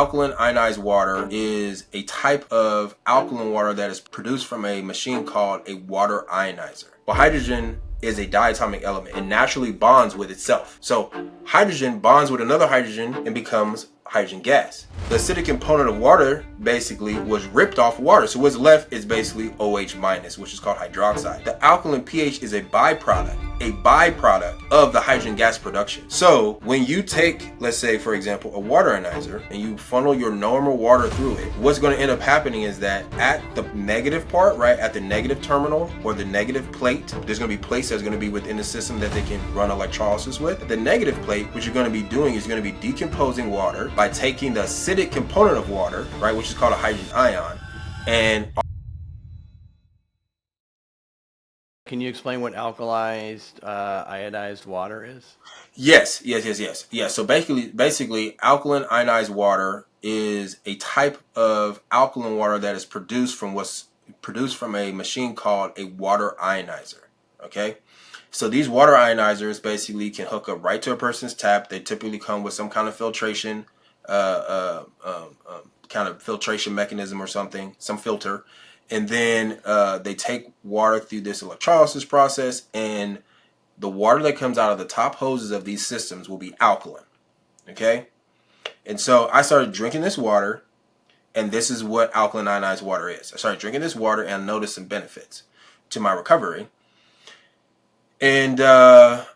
alkaline ionized water is a type of alkaline water that is produced from a machine called a water ionizer. Well, hydrogen is a diatomic element. It naturally bonds with itself. So hydrogen bonds with another hydrogen and becomes hydrogen gas. The acidic component of water basically was ripped off water. So what's left is basically OH minus, which is called hydroxide. The alkaline pH is a byproduct of the hydrogen gas production. So when you take, let's say for example, a water ionizer and you funnel your normal water through it, what's going to end up happening is that at the negative part, right, at the negative terminal or the negative plate, there's going to be plates that's going to be within the system that they can run electrolysis with. The negative plate, what you're going to be doing is going to be decomposing water by taking the acidic component of water, right, which is called a hydrogen ion, and Can you explain what alkalized, ionized water is? Yes. So basically, alkaline ionized water is a type of alkaline water that is produced from a machine called a water ionizer. Okay, so these water ionizers basically can hook up right to a person's tap. They typically come with some kind of filtration, mechanism or something, some filter, and then they take water through this electrolysis process, and the water that comes out of the top hoses of these systems will be alkaline. Okay? And so I started drinking this water, and this is what alkaline ionized water is. I started drinking this water and I noticed some benefits to my recovery. And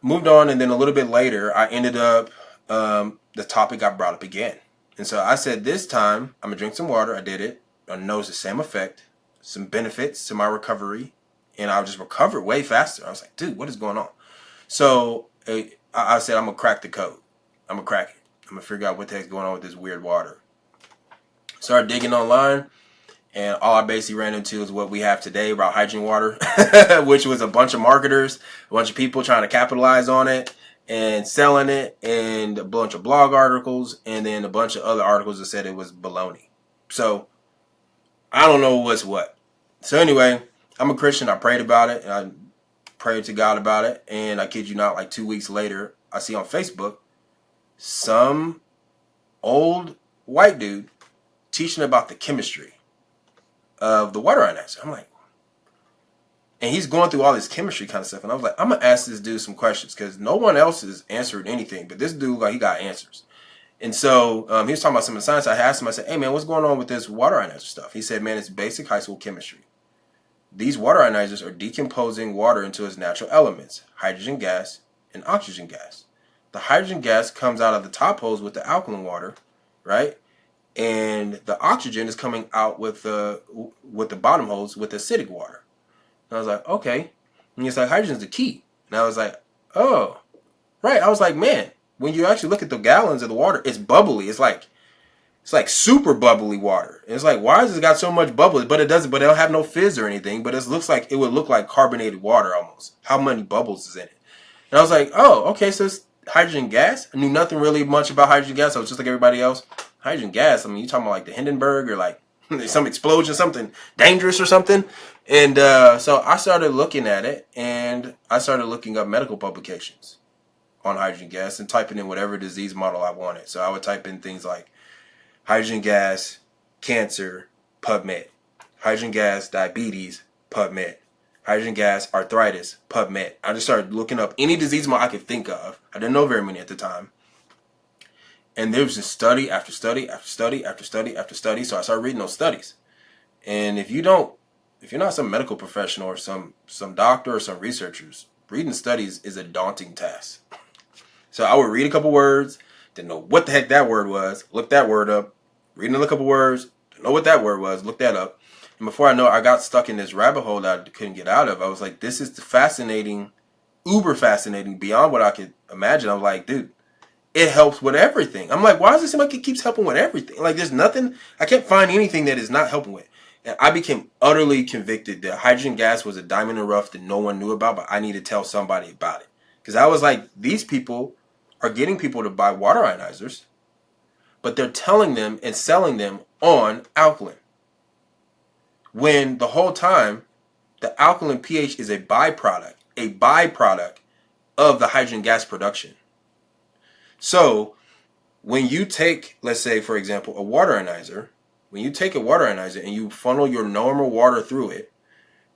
moved on, and then a little bit later, I ended up, the topic got brought up again. And so I said, this time, I'm going to drink some water. I did it. I noticed the same effect, some benefits to my recovery, and I just recovered way faster. I was like, dude, what is going on? So I said, I'm going to crack the code. I'm going to crack it. I'm going to figure out what the heck's going on with this weird water. Started digging online, and all I basically ran into is what we have today about hydrogen water, which was a bunch of marketers, a bunch of people trying to capitalize on it and selling it, and a bunch of blog articles, and then a bunch of other articles that said it was baloney. So I don't know what's what. So anyway, I'm a Christian. I prayed about it, and I prayed to God about it, and I kid you not, like 2 weeks later, I see on Facebook some old white dude teaching about the chemistry of the water ionizer. I'm like, and he's going through all this chemistry kind of stuff, and I was like, I'm gonna ask this dude some questions because no one else has answered anything, but this dude, like, he got answers. And so he was talking about some of the science. I asked him, I said, hey man, what's going on with this water ionizer stuff? He said, man, it's basic high school chemistry. These water ionizers are decomposing water into its natural elements, hydrogen gas and oxygen gas. The hydrogen gas comes out of the top hose with the alkaline water, right? And the oxygen is coming out with the bottom hose with the acidic water. And I was like, okay. And he's like, hydrogen's the key. And I was like, oh, right. I was like, man, when you actually look at the gallons of the water, it's bubbly. It's like super bubbly water. And it's like, why has it got so much bubbles? But it doesn't. But it don't have no fizz or anything. But it would look like carbonated water almost. How many bubbles is in it? And I was like, oh, okay. So it's hydrogen gas. I knew nothing really much about hydrogen gas. I was just like everybody else. Hydrogen gas. I mean, you talking about like the Hindenburg or like some explosion, something dangerous or something. And so I started looking at it, and I started looking up medical publications on hydrogen gas and typing in whatever disease model I wanted. So I would type in things like hydrogen gas, cancer, PubMed. Hydrogen gas, diabetes, PubMed. Hydrogen gas, arthritis, PubMed. I just started looking up any disease model I could think of. I didn't know very many at the time. And there was just study after study after study after study after study. So I started reading those studies. And if you're not some medical professional or some doctor or some researchers, reading studies is a daunting task. So I would read a couple words, didn't know what the heck that word was, look that word up, read another couple words, didn't know what that word was, look that up. And before I know it, I got stuck in this rabbit hole that I couldn't get out of. I was like, this is fascinating, uber fascinating, beyond what I could imagine. I was like, dude, it helps with everything. I'm like, why does it seem like it keeps helping with everything? Like, there's nothing, I can't find anything that is not helping with. And I became utterly convicted that hydrogen gas was a diamond in the rough that no one knew about, but I need to tell somebody about it. Because I was like, these people are getting people to buy water ionizers, but they're telling them and selling them on alkaline. When the whole time, the alkaline pH is a byproduct of the hydrogen gas production. So when you take, let's say, for example, a water ionizer, when you take a water ionizer and you funnel your normal water through it,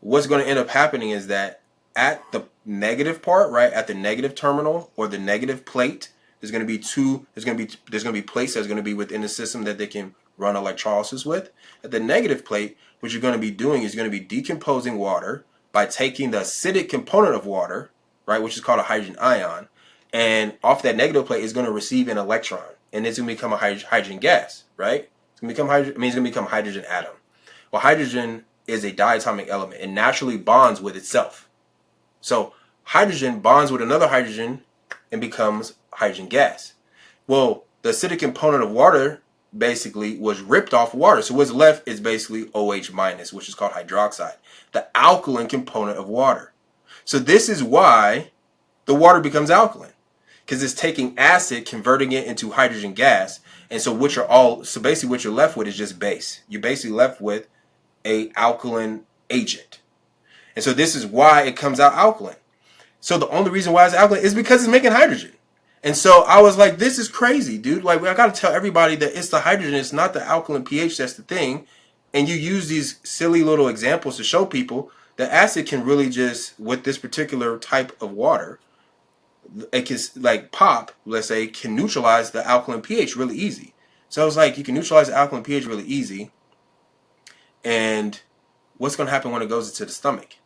what's going to end up happening is that at the negative part, right, at the negative terminal or the negative plate, there's going to be plates that's going to be within the system that they can run electrolysis with. At the negative plate, what you're going to be doing is going to be decomposing water by taking the acidic component of water, right, which is called a hydrogen ion, and off that negative plate is going to receive an electron, and it's going to become a hydrogen gas, right? It's going to become hydrogen. I mean, it's going to become a hydrogen atom. Well, hydrogen is a diatomic element. It naturally bonds with itself. So hydrogen bonds with another hydrogen and becomes hydrogen gas. Well, the acidic component of water basically was ripped off water. So what's left is basically OH minus, which is called hydroxide, the alkaline component of water. So this is why the water becomes alkaline, because it's taking acid, converting it into hydrogen gas. And so so basically what you're left with is just base. You're basically left with a alkaline agent. And so this is why it comes out alkaline. So the only reason why it's alkaline is because it's making hydrogen. And so I was like, this is crazy, dude. Like, I got to tell everybody that it's the hydrogen, it's not the alkaline pH that's the thing. And you use these silly little examples to show people that acid can really just, with this particular type of water, it can, like pop, let's say, can neutralize the alkaline pH really easy. So I was like, you can neutralize the alkaline pH really easy. And what's going to happen when it goes into the stomach?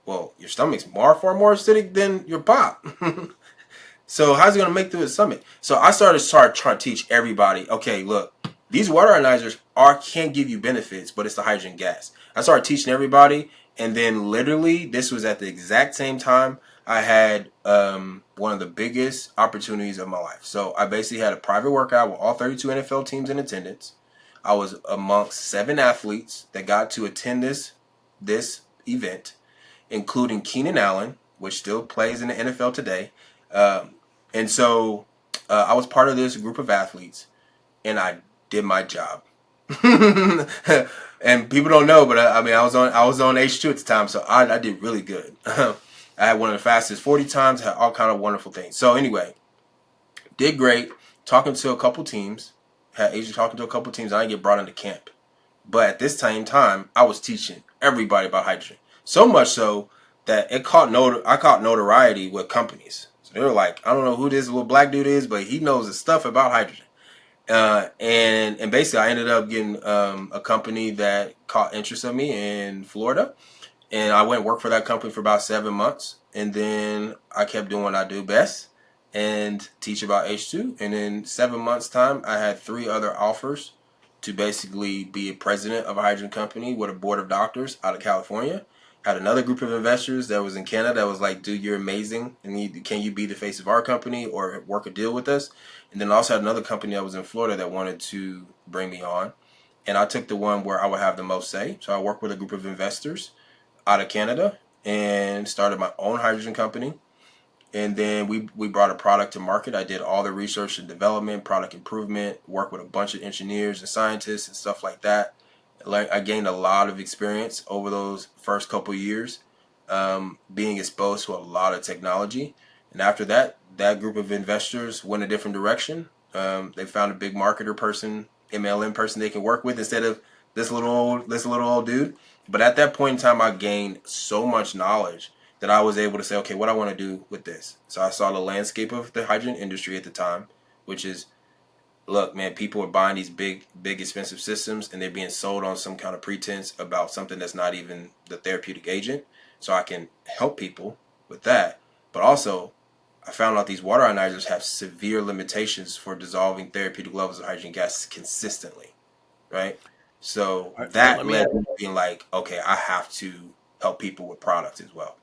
Well, your stomach's far more acidic than your pop. So how's it going to make through the stomach? So I started trying to teach everybody, okay, look, these water ionizers can give you benefits, but it's the hydrogen gas. I started teaching everybody, and then literally this was at the exact same time I had one of the biggest opportunities of my life. So I basically had a private workout with all 32 NFL teams in attendance. I was amongst 7 athletes that got to attend this event, including Keenan Allen, which still plays in the NFL today. And so I was part of this group of athletes, and I did my job. And people don't know, but I mean, I was on H2 at the time, so I did really good. I had one of the fastest 40 times, had all kind of wonderful things. So anyway, did great. Talking to a couple teams, had Asia talking to a couple teams. I didn't get brought into camp, but at this same time, I was teaching everybody about hydrogen. So much so that I caught notoriety with companies. So they were like, I don't know who this little black dude is, but he knows the stuff about hydrogen. And basically, I ended up getting a company that caught interest in me in Florida, and I went and worked for that company for about 7 months, and then I kept doing what I do best and teach about H2. And in 7 months' time, I had 3 other offers to basically be a president of a hydrogen company with a board of doctors out of California. Had another group of investors that was in Canada that was like, dude, you're amazing, and can you be the face of our company or work a deal with us? And then I also had another company that was in Florida that wanted to bring me on. And I took the one where I would have the most say. So I worked with a group of investors out of Canada and started my own hydrogen company. And then we brought a product to market. I did all the research and development, product improvement, worked with a bunch of engineers and scientists and stuff like that. I gained a lot of experience over those first couple of years, being exposed to a lot of technology. And after that, that group of investors went a different direction. They found a big marketer person, MLM person they can work with instead of this little old dude. But at that point in time, I gained so much knowledge that I was able to say, okay, what I want to do with this. So I saw the landscape of the hydrogen industry at the time, which is, look, man, people are buying these big expensive systems, and they're being sold on some kind of pretense about something that's not even the therapeutic agent. So I can help people with that. But also, I found out these water ionizers have severe limitations for dissolving therapeutic levels of hydrogen gas consistently, right? So All right, that let me ask, led me to being like, okay, I have to help people with products as well.